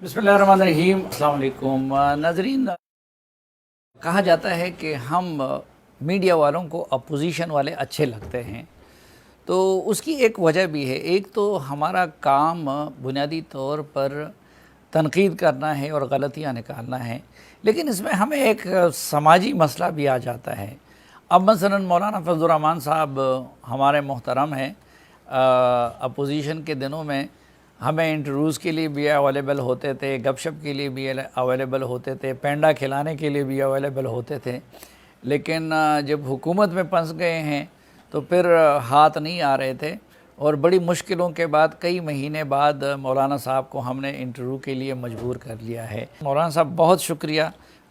بسم اللہ الرحمن الرحیم، السلام علیکم ناظرین۔ کہا جاتا ہے کہ ہم میڈیا والوں کو اپوزیشن والے اچھے لگتے ہیں، تو اس کی ایک وجہ بھی ہے۔ ایک تو ہمارا کام بنیادی طور پر تنقید کرنا ہے اور غلطیاں نکالنا ہے، لیکن اس میں ہمیں ایک سماجی مسئلہ بھی آ جاتا ہے۔ اب مثلا مولانا فضل الرحمان صاحب ہمارے محترم ہیں، اپوزیشن کے دنوں میں ہمیں انٹرویوز کے لیے بھی اویلیبل ہوتے تھے، گپ شپ کے لیے بھی اویلیبل ہوتے تھے، پینڈا کھلانے کے لیے بھی اویلیبل ہوتے تھے، لیکن جب حکومت میں پھنس گئے ہیں تو پھر ہاتھ نہیں آ رہے تھے، اور بڑی مشکلوں کے بعد کئی مہینے بعد مولانا صاحب کو ہم نے انٹرویو کے لیے مجبور کر لیا ہے۔ مولانا صاحب بہت شکریہ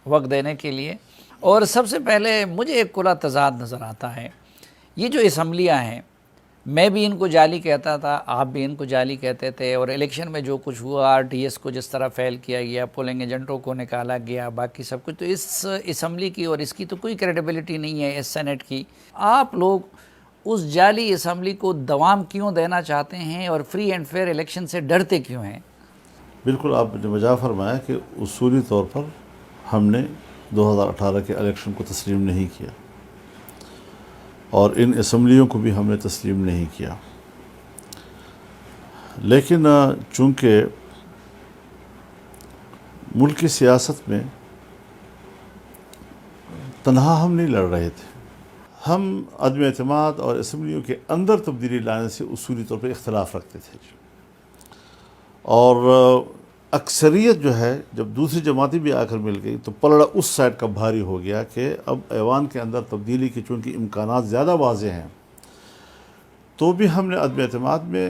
وقت دینے کے لیے۔ اور سب سے پہلے مجھے ایک کھلا تضاد نظر آتا ہے، یہ جو اسمبلیاں ہیں، میں بھی ان کو جعلی کہتا تھا، آپ بھی ان کو جعلی کہتے تھے، اور الیکشن میں جو کچھ ہوا، آر ٹی ایس کو جس طرح فیل کیا گیا، پولنگ ایجنٹوں کو نکالا گیا، باقی سب کچھ، تو اس اسمبلی کی اور اس کی تو کوئی کریڈیبلٹی نہیں ہے، اس سینٹ کی۔ آپ لوگ اس جعلی اسمبلی کو دوام کیوں دینا چاہتے ہیں اور فری اینڈ فیئر الیکشن سے ڈرتے کیوں ہیں؟ بالکل آپ نے وجہ فرمایا کہ اصولی طور پر ہم نے 2018 کے الیکشن کو تسلیم نہیں کیا، اور ان اسمبلیوں کو بھی ہم نے تسلیم نہیں کیا، لیکن چونکہ ملک کی سیاست میں تنہا ہم نہیں لڑ رہے تھے، ہم عدم اعتماد اور اسمبلیوں کے اندر تبدیلی لانے سے اصولی طور پر اختلاف رکھتے تھے، اور اکثریت جو ہے جب دوسری جماعتیں بھی آ کر مل گئی تو پلڑا اس سائڈ کا بھاری ہو گیا کہ اب ایوان کے اندر تبدیلی کی چونکہ امکانات زیادہ واضح ہیں، تو بھی ہم نے عدم اعتماد میں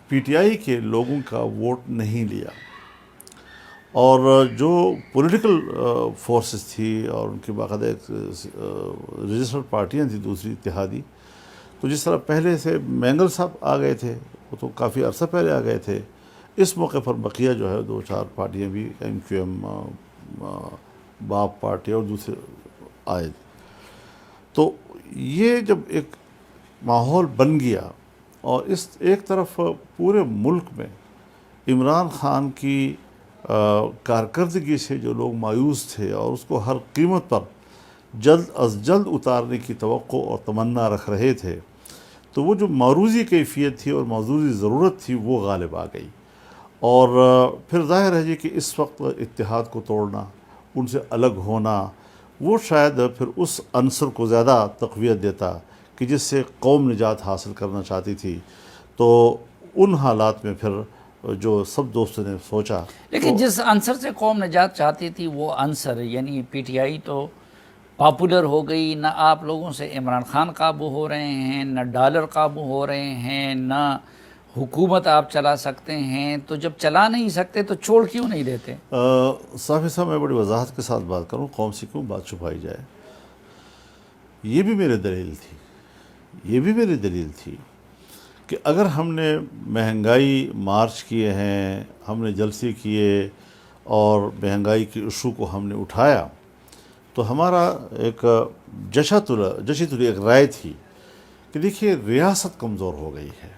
پی ٹی آئی کے لوگوں کا ووٹ نہیں لیا، اور جو پولیٹیکل فورسز تھی اور ان کی باقاعدہ ایک رجسٹرڈ پارٹیاں تھیں دوسری اتحادی، تو جس طرح پہلے سے مینگل صاحب آ گئے تھے، وہ تو کافی عرصہ پہلے آ گئے تھے، اس موقع پر بقیہ جو ہے 2-4 پارٹیاں بھی، ایم کیو ایم، باپ پارٹی اور دوسرے آئے، تو یہ جب ایک ماحول بن گیا، اور اس ایک طرف پورے ملک میں عمران خان کی کارکردگی سے جو لوگ مایوس تھے اور اس کو ہر قیمت پر جلد از جلد اتارنے کی توقع اور تمنا رکھ رہے تھے، تو وہ جو معروضی کیفیت تھی اور معروضی ضرورت تھی وہ غالب آ گئی، اور پھر ظاہر ہے جی کہ اس وقت اتحاد کو توڑنا، ان سے الگ ہونا، وہ شاید پھر اس عنصر کو زیادہ تقویت دیتا کہ جس سے قوم نجات حاصل کرنا چاہتی تھی۔ تو ان حالات میں پھر جو سب دوستوں نے سوچا، لیکن جس عنصر سے قوم نجات چاہتی تھی وہ عنصر یعنی پی ٹی آئی تو پاپولر ہو گئی، نہ آپ لوگوں سے عمران خان قابو ہو رہے ہیں، نہ ڈالر قابو ہو رہے ہیں، نہ حکومت آپ چلا سکتے ہیں، تو جب چلا نہیں سکتے تو چھوڑ کیوں نہیں دیتے؟ صافی صاحب میں بڑی وضاحت کے ساتھ بات کروں، قوم سے کیوں بات چھپائی جائے، یہ بھی میری دلیل تھی کہ اگر ہم نے مہنگائی مارچ کیے ہیں، ہم نے جلسے کیے اور مہنگائی کے ایشو کو ہم نے اٹھایا، تو ہمارا ایک جشی تلی ایک رائے تھی کہ دیکھیے ریاست کمزور ہو گئی ہے،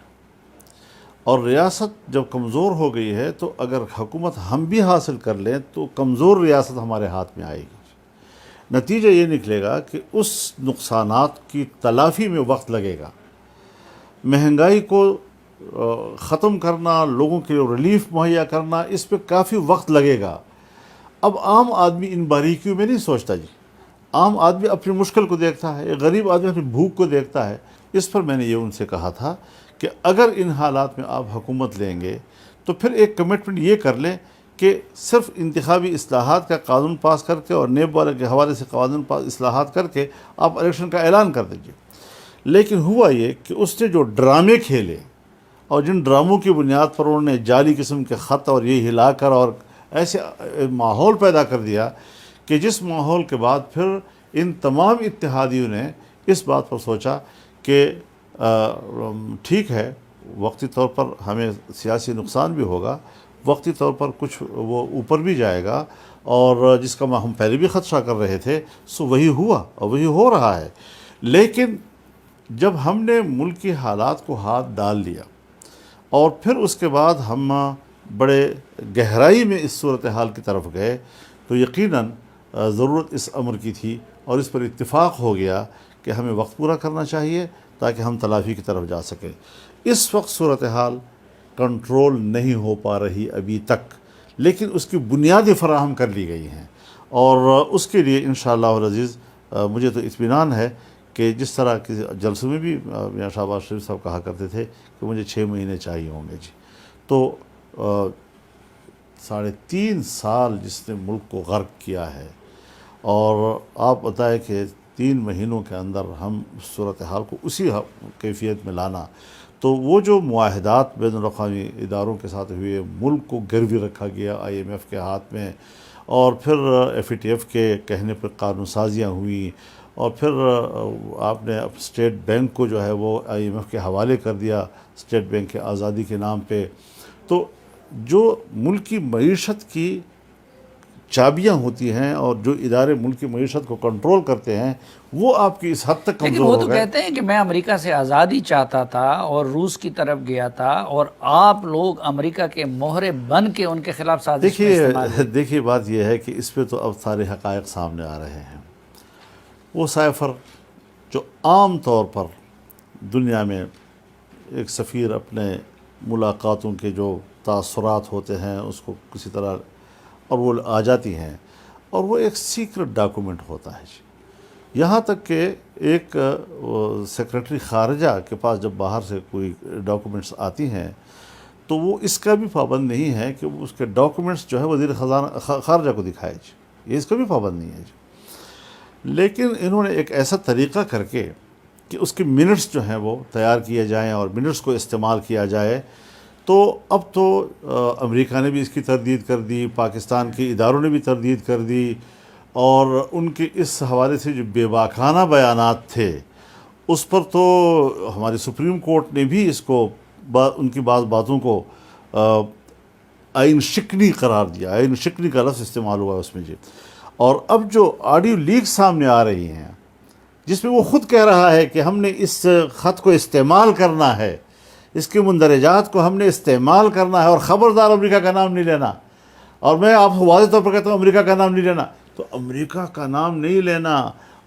اور ریاست جب کمزور ہو گئی ہے تو اگر حکومت ہم بھی حاصل کر لیں تو کمزور ریاست ہمارے ہاتھ میں آئے گی، نتیجہ یہ نکلے گا کہ اس نقصانات کی تلافی میں وقت لگے گا، مہنگائی کو ختم کرنا، لوگوں کے ریلیف مہیا کرنا، اس پہ کافی وقت لگے گا۔ اب عام آدمی ان باریکیوں میں نہیں سوچتا جی، عام آدمی اپنی مشکل کو دیکھتا ہے، ایک غریب آدمی اپنی بھوک کو دیکھتا ہے۔ اس پر میں نے یہ ان سے کہا تھا کہ اگر ان حالات میں آپ حکومت لیں گے تو پھر ایک کمٹمنٹ یہ کر لیں کہ صرف انتخابی اصلاحات کا قانون پاس کر کے اور نیب والے کے حوالے سے قانون اصلاحات کر کے آپ الیکشن کا اعلان کر دیجیے۔ لیکن ہوا یہ کہ اس نے جو ڈرامے کھیلے اور جن ڈراموں کی بنیاد پر انہوں نے جعلی قسم کے خط اور یہ ہلا کر اور ایسے ماحول پیدا کر دیا کہ جس ماحول کے بعد پھر ان تمام اتحادیوں نے اس بات پر سوچا کہ ٹھیک ہے، وقتی طور پر ہمیں سیاسی نقصان بھی ہوگا، وقتی طور پر کچھ وہ اوپر بھی جائے گا، اور جس کا ہم پہلے بھی خدشہ کر رہے تھے سو وہی ہوا اور وہی ہو رہا ہے۔ لیکن جب ہم نے ملک کی حالات کو ہاتھ ڈال لیا اور پھر اس کے بعد ہم بڑے گہرائی میں اس صورتحال کی طرف گئے تو یقیناً ضرورت اس امر کی تھی اور اس پر اتفاق ہو گیا کہ ہمیں وقت پورا کرنا چاہیے تاکہ ہم تلافی کی طرف جا سکیں۔ اس وقت صورتحال کنٹرول نہیں ہو پا رہی ابھی تک، لیکن اس کی بنیادیں فراہم کر لی گئی ہیں، اور اس کے لیے انشاءاللہ العزیز مجھے تو اطمینان ہے کہ جس طرح کے جلسوں میں بھی میاں شہباز شریف صاحب کہا کرتے تھے کہ مجھے 6 مہینے چاہیے ہوں گے جی، تو 3.5 سال جس نے ملک کو غرق کیا ہے، اور آپ بتائیں کہ 3 مہینوں کے اندر ہم اس صورتحال کو اسی کیفیت میں لانا، تو وہ جو معاہدات بین الاقوامی اداروں کے ساتھ ہوئے، ملک کو گروی رکھا گیا IMF کے ہاتھ میں، اور پھر FATF کے کہنے پر قانون سازیاں ہوئیں، اور پھر آپ نے اسٹیٹ بینک کو جو ہے وہ IMF کے حوالے کر دیا اسٹیٹ بینک کے آزادی کے نام پہ، تو جو ملک کی معیشت کی چابیاں ہوتی ہیں اور جو ادارے ملک کی معیشت کو کنٹرول کرتے ہیں وہ آپ کی اس حد تک لیکن کمزور وہ ہو تو گئے۔ کہتے ہیں کہ میں امریکہ سے آزادی چاہتا تھا اور روس کی طرف گیا تھا، اور آپ لوگ امریکہ کے مہرے بن کے ان کے خلاف سازش میں استعمال ہوئے۔ دیکھیے بات یہ ہے کہ اس پہ تو اب سارے حقائق سامنے آ رہے ہیں۔ وہ سائفر جو عام طور پر دنیا میں ایک سفیر اپنے ملاقاتوں کے جو تاثرات ہوتے ہیں اس کو کسی طرح، اور وہ آ جاتی ہیں، اور وہ ایک سیکرٹ ڈاکومنٹ ہوتا ہے جی، یہاں تک کہ ایک سیکرٹری خارجہ کے پاس جب باہر سے کوئی ڈاکومنٹس آتی ہیں تو وہ اس کا بھی پابند نہیں ہے کہ وہ اس کے ڈاکومنٹس جو ہے وزیر خارجہ کو دکھائے جی، یہ اس کا بھی پابند نہیں ہے جی، لیکن انہوں نے ایک ایسا طریقہ کر کے کہ اس کے منٹس جو ہیں وہ تیار کیے جائیں اور منٹس کو استعمال کیا جائے، تو اب تو امریکہ نے بھی اس کی تردید کر دی، پاکستان کے اداروں نے بھی تردید کر دی، اور ان کے اس حوالے سے جو بے باکانہ بیانات تھے اس پر تو ہماری سپریم کورٹ نے بھی اس کو ان کی بعض باتوں کو آئین شکنی قرار دیا، آئین شکنی کا لفظ استعمال ہوا اس میں جی۔ اور اب جو آڈیو لیک سامنے آ رہی ہیں جس میں وہ خود کہہ رہا ہے کہ ہم نے اس خط کو استعمال کرنا ہے، اس کے مندرجات کو ہم نے استعمال کرنا ہے، اور خبردار امریکہ کا نام نہیں لینا، اور میں آپ کو واضح طور پر کہتا ہوں امریکہ کا نام نہیں لینا، تو امریکہ کا نام نہیں لینا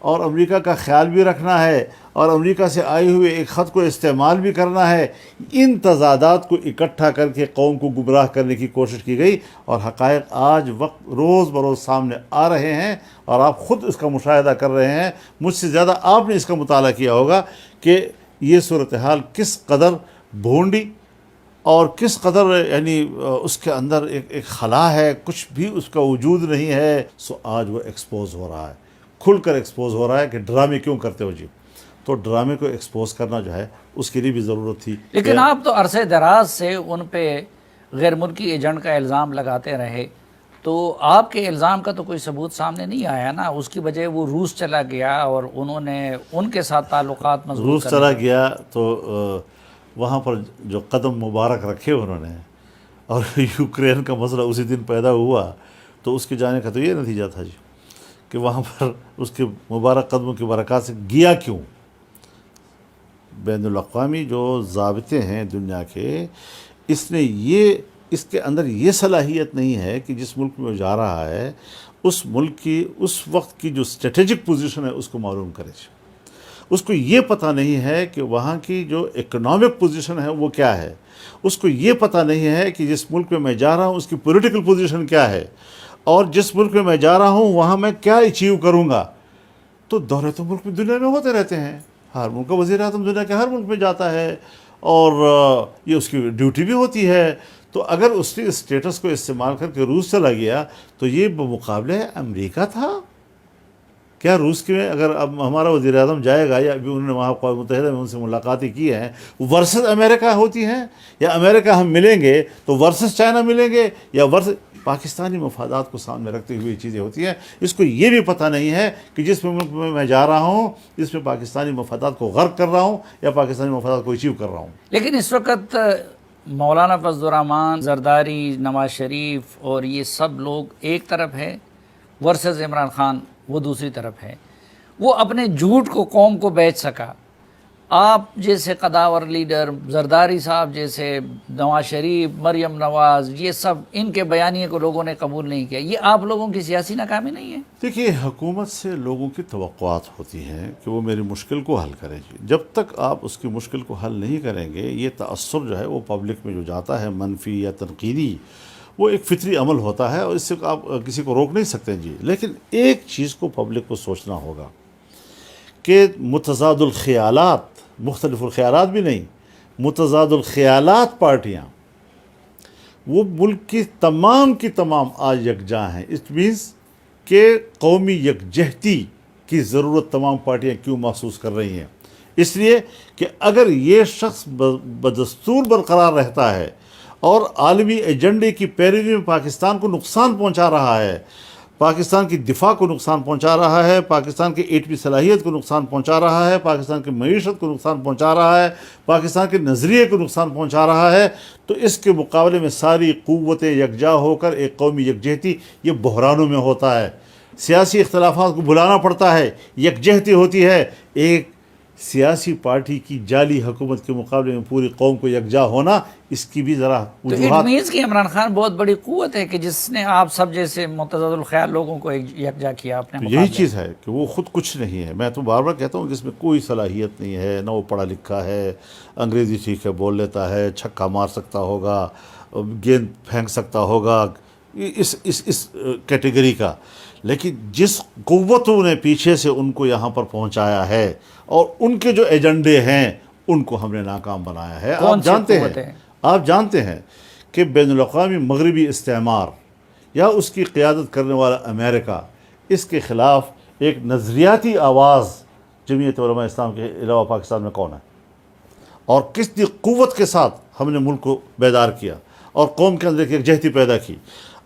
اور امریکہ کا خیال بھی رکھنا ہے اور امریکہ سے آئے ہوئے ایک خط کو استعمال بھی کرنا ہے، ان تضادات کو اکٹھا کر کے قوم کو گمراہ کرنے کی کوشش کی گئی، اور حقائق آج وقت روز بروز سامنے آ رہے ہیں، اور آپ خود اس کا مشاہدہ کر رہے ہیں، مجھ سے زیادہ آپ نے اس کا مطالعہ کیا ہوگا کہ یہ صورتحال کس قدر بھونڈی اور کس قدر یعنی اس کے اندر ایک خلا ہے، کچھ بھی اس کا وجود نہیں ہے، سو آج وہ ایکسپوز ہو رہا ہے، کھل کر ایکسپوز ہو رہا ہے کہ ڈرامے کیوں کرتے ہو جی، تو ڈرامے کو ایکسپوز کرنا جو ہے اس کے لیے بھی ضرورت تھی۔ لیکن آپ تو عرصے دراز سے ان پہ غیر ملکی ایجنٹ کا الزام لگاتے رہے، تو آپ کے الزام کا تو کوئی ثبوت سامنے نہیں آیا نا، اس کی وجہ وہ روس چلا گیا اور انہوں نے ان کے ساتھ تعلقات مضبوط روس چلا گیا تو وہاں پر جو قدم مبارک رکھے انہوں نے، اور یوکرین کا مسئلہ اسی دن پیدا ہوا، تو اس کے جانے کا تو یہ نتیجہ تھا جی کہ وہاں پر اس کے مبارک قدموں کی برکات سے گیا کیوں؟ بین الاقوامی جو ضابطے ہیں دنیا کے، اس کے اندر یہ صلاحیت نہیں ہے کہ جس ملک میں وہ جا رہا ہے اس ملک کی اس وقت کی جو اسٹریٹجک پوزیشن ہے اس کو معلوم کرے۔ اس کو یہ پتہ نہیں ہے کہ وہاں کی جو اکنامک پوزیشن ہے وہ کیا ہے، اس کو یہ پتہ نہیں ہے کہ جس ملک میں جا رہا ہوں اس کی پولیٹیکل پوزیشن کیا ہے، اور جس ملک میں جا رہا ہوں وہاں میں کیا اچیو کروں گا۔ تو دورے تو ملک میں دنیا میں ہوتے رہتے ہیں، ہر ملک کا وزیر اعظم دنیا کے ہر ملک میں جاتا ہے، اور یہ اس کی ڈیوٹی بھی ہوتی ہے، تو اگر اس نے اسٹیٹس کو استعمال کر کے روس چلا گیا تو یہ بمقابلے امریکہ تھا کیا؟ روس کے اگر اب ہمارا وزیر اعظم جائے گا، یا ابھی انہوں نے وہاں اقوام متحدہ میں ان سے ملاقاتیں کی ہیں، ورسز امریکہ ہوتی ہیں، یا امریکہ ہم ملیں گے تو ورسز چائنا ملیں گے، یا ورسز پاکستانی مفادات کو سامنے رکھتے ہوئے چیزیں ہوتی ہیں۔ اس کو یہ بھی پتہ نہیں ہے کہ جس ملک میں میں جا رہا ہوں اس میں پاکستانی مفادات کو غرق کر رہا ہوں یا پاکستانی مفادات کو اچیو کر رہا ہوں۔ لیکن اس وقت مولانا فضل الرحمان، زرداری، نواز شریف اور یہ سب لوگ ایک طرف ہے ورسز عمران خان وہ دوسری طرف ہے، وہ اپنے جھوٹ کو قوم کو بیچ سکا، آپ جیسے قداور لیڈر، زرداری صاحب جیسے، نواز شریف، مریم نواز، یہ سب ان کے بیانیے کو لوگوں نے قبول نہیں کیا، یہ آپ لوگوں کی سیاسی ناکامی نہیں ہے؟ دیکھیے، حکومت سے لوگوں کی توقعات ہوتی ہیں کہ وہ میری مشکل کو حل کرے جی. جب تک آپ اس کی مشکل کو حل نہیں کریں گے، یہ تأثر جو ہے وہ پبلک میں جو جاتا ہے منفی یا تنقیدی، وہ ایک فطری عمل ہوتا ہے اور اس سے آپ کسی کو روک نہیں سکتے جی. لیکن ایک چیز کو پبلک کو سوچنا ہوگا کہ متضاد الخیالات، مختلف الخیالات بھی نہیں، متضاد الخیالات پارٹیاں وہ ملک کی تمام آج یکجاں ہیں. اٹ مینس کہ قومی یکجہتی کی ضرورت تمام پارٹیاں کیوں محسوس کر رہی ہیں؟ اس لیے کہ اگر یہ شخص بدستور برقرار رہتا ہے اور عالمی ایجنڈے کی پیروی میں پاکستان کو نقصان پہنچا رہا ہے، پاکستان کی دفاع کو نقصان پہنچا رہا ہے، پاکستان کی ایٹمی صلاحیت کو نقصان پہنچا رہا ہے، پاکستان کی معیشت کو نقصان پہنچا رہا ہے، پاکستان کے نظریے کو نقصان پہنچا رہا ہے، تو اس کے مقابلے میں ساری قوتیں یکجا ہو کر ایک قومی یکجہتی، یہ بحرانوں میں ہوتا ہے. سیاسی اختلافات کو بلانا پڑتا ہے، یکجہتی ہوتی ہے. ایک سیاسی پارٹی کی جعلی حکومت کے مقابلے میں پوری قوم کو یکجا ہونا، اس کی بھی ذرا تو اٹ وجوہات. مینس کہ عمران خان بہت بڑی قوت ہے کہ جس نے آپ سب جیسے متضاد الخیال لوگوں کو یکجا کیا اپنے تو مقابلے. یہی چیز ہے کہ وہ خود کچھ نہیں ہے. میں تو بار بار کہتا ہوں کہ اس میں کوئی صلاحیت نہیں ہے، نہ وہ پڑھا لکھا ہے، انگریزی ٹھیک ہے بول لیتا ہے، چھکا مار سکتا ہوگا، گیند پھینک سکتا ہوگا، اس کیٹیگری کا. لیکن جس قوتوں نے پیچھے سے ان کو یہاں پر پہنچایا ہے اور ان کے جو ایجنڈے ہیں ان کو ہم نے ناکام بنایا ہے. آپ جانتے ہیں کہ بین الاقوامی مغربی استعمار یا اس کی قیادت کرنے والا امریکہ، اس کے خلاف ایک نظریاتی آواز جمعیت علماء اسلام کے علاوہ پاکستان میں کون ہے؟ اور کتنی قوت کے ساتھ ہم نے ملک کو بیدار کیا اور قوم کے اندر ایک یکجہتی پیدا کی.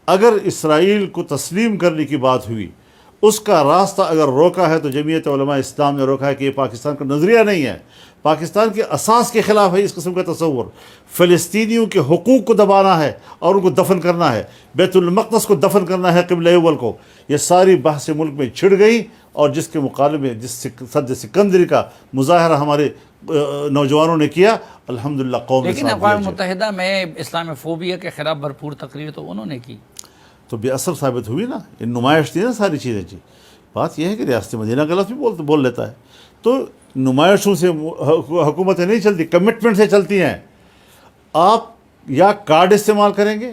اگر اسرائیل کو تسلیم کرنے کی بات ہوئی، اس کا راستہ اگر روکا ہے تو جمعیت علماء اسلام نے روکا ہے کہ یہ پاکستان کا نظریہ نہیں ہے، پاکستان کے اساس کے خلاف ہے اس قسم کا تصور. فلسطینیوں کے حقوق کو دبانا ہے اور ان کو دفن کرنا ہے، بیت المقدس کو دفن کرنا ہے، قبلہ اول کو. یہ ساری بحث ملک میں چھڑ گئی اور جس کے مقابلے میں جس صد سکندری کا مظاہرہ ہمارے نوجوانوں نے کیا، الحمدللہ قوم نے لیکن ساتھ اقوام دیا. متحدہ میں اسلامی فوبیا کے خلاف بھرپور تقریر تو انہوں نے کی. تو بے اثر ثابت ہوئی نا، ان نمائش تھی نا ساری چیزیں جی. بات یہ ہے کہ ریاست مدینہ کا لفظ بھی بول لیتا ہے. تو نمائشوں سے حکومتیں نہیں چلتی، کمٹمنٹ سے چلتی ہیں. آپ یا کارڈ استعمال کریں گے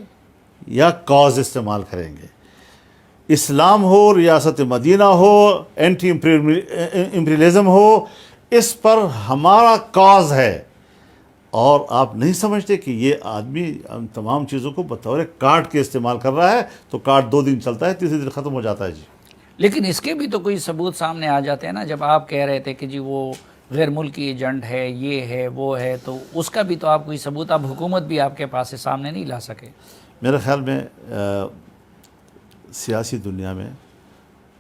یا کاز استعمال کریں گے. اسلام ہو، ریاست مدینہ ہو، اینٹی امپریلزم ہو، اس پر ہمارا کاز ہے. اور آپ نہیں سمجھتے کہ یہ آدمی تمام چیزوں کو بطور کارڈ کے استعمال کر رہا ہے، تو کارڈ 2 دن چلتا ہے، تیسرے دن ختم ہو جاتا ہے جی. لیکن اس کے بھی تو کوئی ثبوت سامنے آ جاتے ہیں نا، جب آپ کہہ رہے تھے کہ جی وہ غیر ملکی ایجنٹ ہے، یہ ہے وہ ہے، تو اس کا بھی تو آپ کوئی ثبوت، اب حکومت بھی آپ کے پاس سے سامنے نہیں لا سکے. میرے خیال میں سیاسی دنیا میں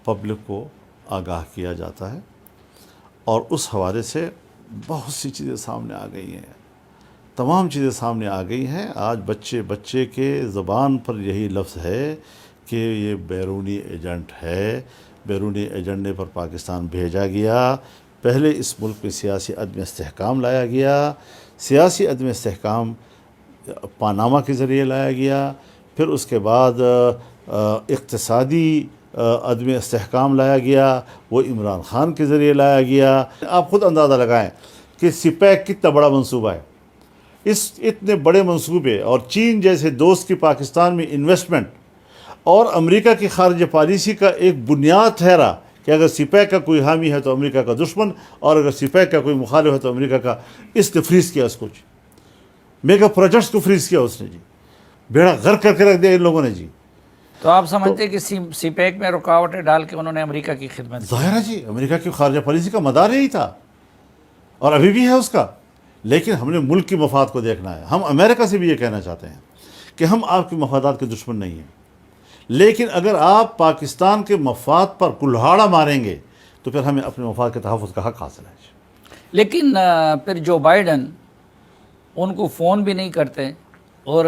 پبلک کو آگاہ کیا جاتا ہے اور اس حوالے سے بہت سی چیزیں سامنے آ گئی ہیں، تمام چیزیں سامنے آ گئی ہیں. آج بچے کے زبان پر یہی لفظ ہے کہ یہ بیرونی ایجنٹ ہے، بیرونی ایجنڈے پر پاکستان بھیجا گیا. پہلے اس ملک میں سیاسی عدم استحکام لایا گیا، سیاسی عدم استحکام پاناما کے ذریعے لایا گیا، پھر اس کے بعد اقتصادی عدم استحکام لایا گیا، وہ عمران خان کے ذریعے لایا گیا. آپ خود اندازہ لگائیں کہ سپیک کتنا بڑا منصوبہ ہے. اس اتنے بڑے منصوبے اور چین جیسے دوست کی پاکستان میں انویسٹمنٹ اور امریکہ کی خارجہ پالیسی کا ایک بنیاد ٹھہرا کہ اگر سپیک کا کوئی حامی ہے تو امریکہ کا دشمن، اور اگر سپیک کا کوئی مخالف ہے تو امریکہ کا. اس نے فریز کیا اس کو جی، میگا پروجیکٹس کو فریز کیا اس نے جی، بیڑا غرق کر کے رکھ دیا ان لوگوں نے جی. تو آپ سمجھتے ہیں کہ سی پیک میں رکاوٹیں ڈال کے انہوں نے امریکہ کی خدمت کی؟ ظاہر ہے جی، امریکہ کی خارجہ پالیسی کا مدار یہی تھا اور ابھی بھی ہے اس کا. لیکن ہم نے ملک کی مفاد کو دیکھنا ہے. ہم امریکہ سے بھی یہ کہنا چاہتے ہیں کہ ہم آپ کے مفادات کے دشمن نہیں ہیں، لیکن اگر آپ پاکستان کے مفاد پر کلہاڑا ماریں گے تو پھر ہمیں اپنے مفاد کے تحفظ کا حق حاصل ہے. لیکن پھر جو بائیڈن ان کو فون بھی نہیں کرتے اور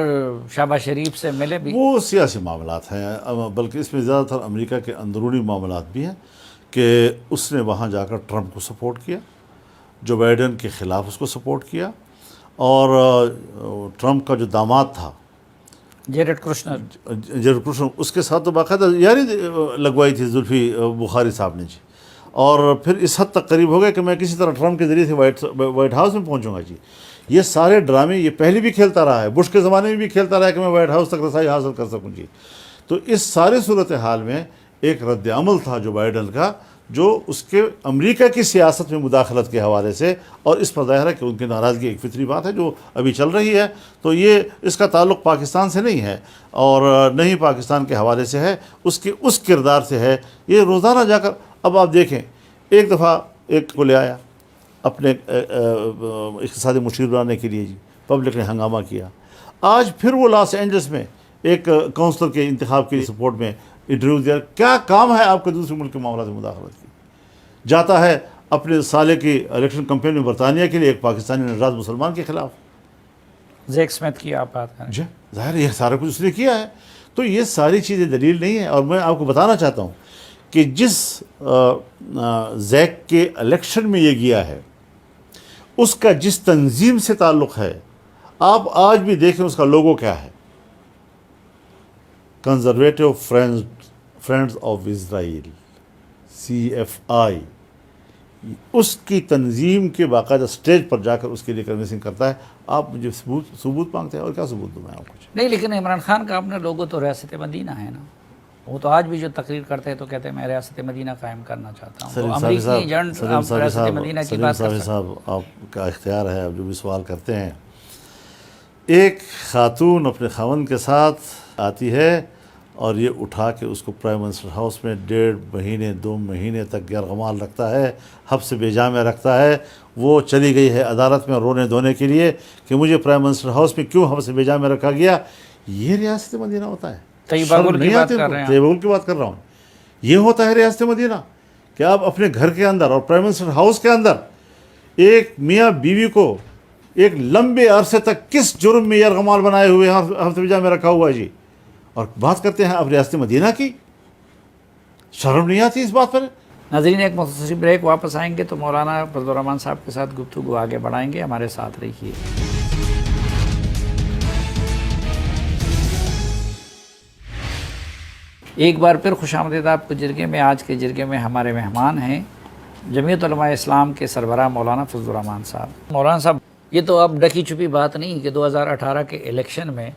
شہباز شریف سے ملے بھی. وہ سیاسی معاملات ہیں، بلکہ اس میں زیادہ تر امریکہ کے اندرونی معاملات بھی ہیں کہ اس نے وہاں جا کر ٹرمپ کو سپورٹ کیا جو بائیڈن کے خلاف اس کو سپورٹ کیا، اور ٹرمپ کا جو داماد تھا جیرڈ کرشنر، اس کے ساتھ تو باقاعدہ یاری لگوائی تھی زلفی بخاری صاحب نے جی، اور پھر اس حد تک قریب ہو گیا کہ میں کسی طرح ٹرمپ کے ذریعے سے وائٹ ہاؤس میں پہنچوں گا جی۔ یہ سارے ڈرامے یہ پہلے بھی کھیلتا رہا ہے، بش کے زمانے میں بھی کھیلتا رہا ہے کہ میں وائٹ ہاؤس تک رسائی حاصل کر سکوں جی۔ تو اس سارے صورتحال میں ایک رد عمل تھا جو بائیڈن کا، جو اس کے امریکہ کی سیاست میں مداخلت کے حوالے سے، اور اس پر ظاہر ہے کہ ان کی ناراضگی ایک فطری بات ہے جو ابھی چل رہی ہے، تو یہ اس کا تعلق پاکستان سے نہیں ہے اور نہ ہی پاکستان کے حوالے سے ہے، اس کردار سے ہے۔ یہ روزانہ جا کر، اب آپ دیکھیں، ایک دفعہ ایک کو لے آیا اپنے اقتصادی مشیر بنانے کے لیے جی، پبلک نے ہنگامہ کیا۔ آج پھر وہ لاس اینجلس میں ایک کونسلر کے انتخاب کی سپورٹ میں انٹرویو دیا۔ کیا کام ہے آپ کے دوسرے ملک کے معاملات میں مداخلت کی؟ جاتا ہے اپنے سالے کی الیکشن کمپین میں برطانیہ کے لیے ایک پاکستانی نژاد مسلمان کے خلاف۔ زیک سمتھ کی آپ بات کریں جی ظاہر یہ سارا کچھ اس نے کیا ہے۔ تو یہ ساری چیزیں دلیل نہیں ہے، اور میں آپ کو بتانا چاہتا ہوں کہ جس زیک کے الیکشن میں یہ گیا ہے، اس کا جس تنظیم سے تعلق ہے، آپ آج بھی دیکھیں اس کا لوگو کیا ہے، conservative friends of Israel, CFI۔ اس کی تنظیم کے باقاعدہ سٹیج پر جا کر اس کے لیے کنوینسنگ کرتا ہے۔ آپ مجھے ثبوت مانگتے ہیں، اور کیا ثبوت دوں میں آپ کو؟ نہیں، لیکن عمران خان کا اپنا لوگو تو ریاست مدینہ ہے نا، وہ تو آج بھی جو تقریر کرتے ہیں تو کہتے ہیں میں ریاست مدینہ قائم کرنا چاہتا ہوں۔ تو امریکی ایجنٹ آپ ریاست مدینہ کی بات کر سکتے ہیں۔ صاحب آپ کا اختیار ہے، آپ جو بھی سوال کرتے ہیں۔ ایک خاتون اپنے خاوند کے ساتھ آتی ہے اور یہ اٹھا کے اس کو پرائم منسٹر ہاؤس میں 1.5 مہینے 2 مہینے تک یرغمال رکھتا ہے، حبس بے جا میں رکھتا ہے۔ وہ چلی گئی ہے عدالت میں رونے دھونے کے لیے کہ مجھے پرائم منسٹر ہاؤس میں کیوں حبس بے جا میں رکھا گیا۔ یہ ریاست مدینہ ہوتا ہے؟ طیبہ گل کی بات کر رہے ہیں، طیبہ گل کی بات کر رہا ہوں۔ یہ ہوتا ہے ریاست مدینہ کہ آپ اپنے گھر کے اندر اور پرائم منسٹر ہاؤس کے اندر ایک میاں بیوی کو ایک لمبے عرصے تک کس جرم میں یرغمال بنائے ہوئے حبس بے جا میں رکھا ہوا ہے جی، اور بات کرتے ہیں اب ریاست مدینہ کی؟ شرم نہیں آتی اس بات پر؟ ناظرین ایک مختصر بریک، واپس آئیں گے تو مولانا فضل الرحمان صاحب کے ساتھ گفتگو آگے بڑھائیں گے، ہمارے ساتھ رہیے۔ ایک بار پھر خوش آمدید آپ کو جرگے میں۔ آج کے جرگے میں ہمارے مہمان ہیں جمعیت علماء اسلام کے سربراہ مولانا فضل الرحمان صاحب۔ مولانا صاحب، یہ تو اب ڈکی چھپی بات نہیں کہ 2018 کے الیکشن میں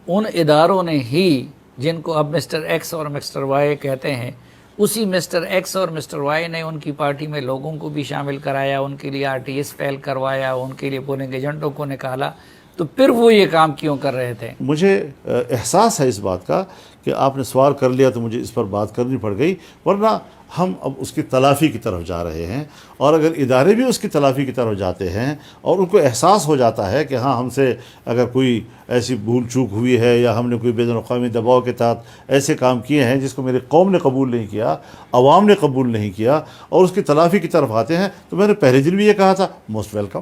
ان اداروں نے ہی جن کو اب مسٹر ایکس اور مسٹر وائی کہتے ہیں، اسی مسٹر ایکس اور مسٹر وائی نے ان کی پارٹی میں لوگوں کو بھی شامل کرایا، ان کے لیے RTS فیل کروایا، ان کے لیے پولنگ ایجنٹوں کو نکالا، تو پھر وہ یہ کام کیوں کر رہے تھے؟ مجھے احساس ہے اس بات کا کہ آپ نے سوال کر لیا تو مجھے اس پر بات کرنی پڑ گئی، ورنہ ہم اب اس کی تلافی کی طرف جا رہے ہیں، اور اگر ادارے بھی اس کی تلافی کی طرف جاتے ہیں اور ان کو احساس ہو جاتا ہے کہ ہاں ہم سے اگر کوئی ایسی بھول چوک ہوئی ہے یا ہم نے کوئی بین الاقوامی دباؤ کے تحت ایسے کام کیے ہیں جس کو میری قوم نے قبول نہیں کیا، عوام نے قبول نہیں کیا، اور اس کی تلافی کی طرف آتے ہیں، تو میں نے پہلے دن بھی یہ کہا تھا موسٹ ویلکم،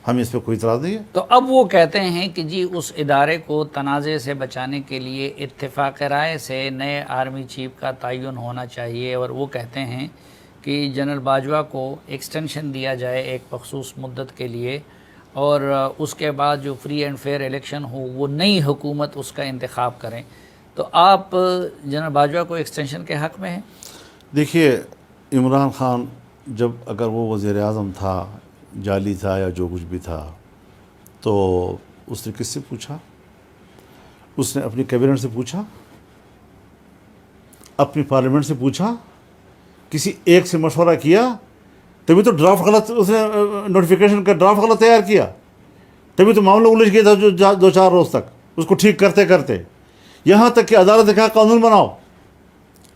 ہمیں اس پہ کوئی اعتراض نہیں ہے۔ تو اب وہ کہتے ہیں کہ جی اس ادارے کو تنازع سے بچانے کے لیے اتفاق رائے سے نئے آرمی چیف کا تعین ہونا چاہیے، اور وہ کہتے ہیں کہ جنرل باجوہ کو ایکسٹینشن دیا جائے ایک مخصوص مدت کے لیے، اور اس کے بعد جو فری اینڈ فیئر الیکشن ہو وہ نئی حکومت اس کا انتخاب کریں۔ تو آپ جنرل باجوہ کو ایکسٹینشن کے حق میں ہیں؟ دیکھیے، عمران خان جب اگر وہ وزیر اعظم تھا، جعلی تھا یا جو کچھ بھی تھا، تو اس نے کس سے پوچھا؟ اس نے اپنی کیبنٹ سے پوچھا، اپنی پارلیمنٹ سے پوچھا، کسی ایک سے مشورہ کیا؟ تبھی تو ڈرافٹ غلط، اس نے نوٹیفیکیشن کا ڈرافٹ غلط تیار کیا، تبھی تو معاملہ الجھ گیا تھا جو 2-4 روز تک اس کو ٹھیک کرتے کرتے، یہاں تک کہ عدالت نے کہا قانون بناؤ،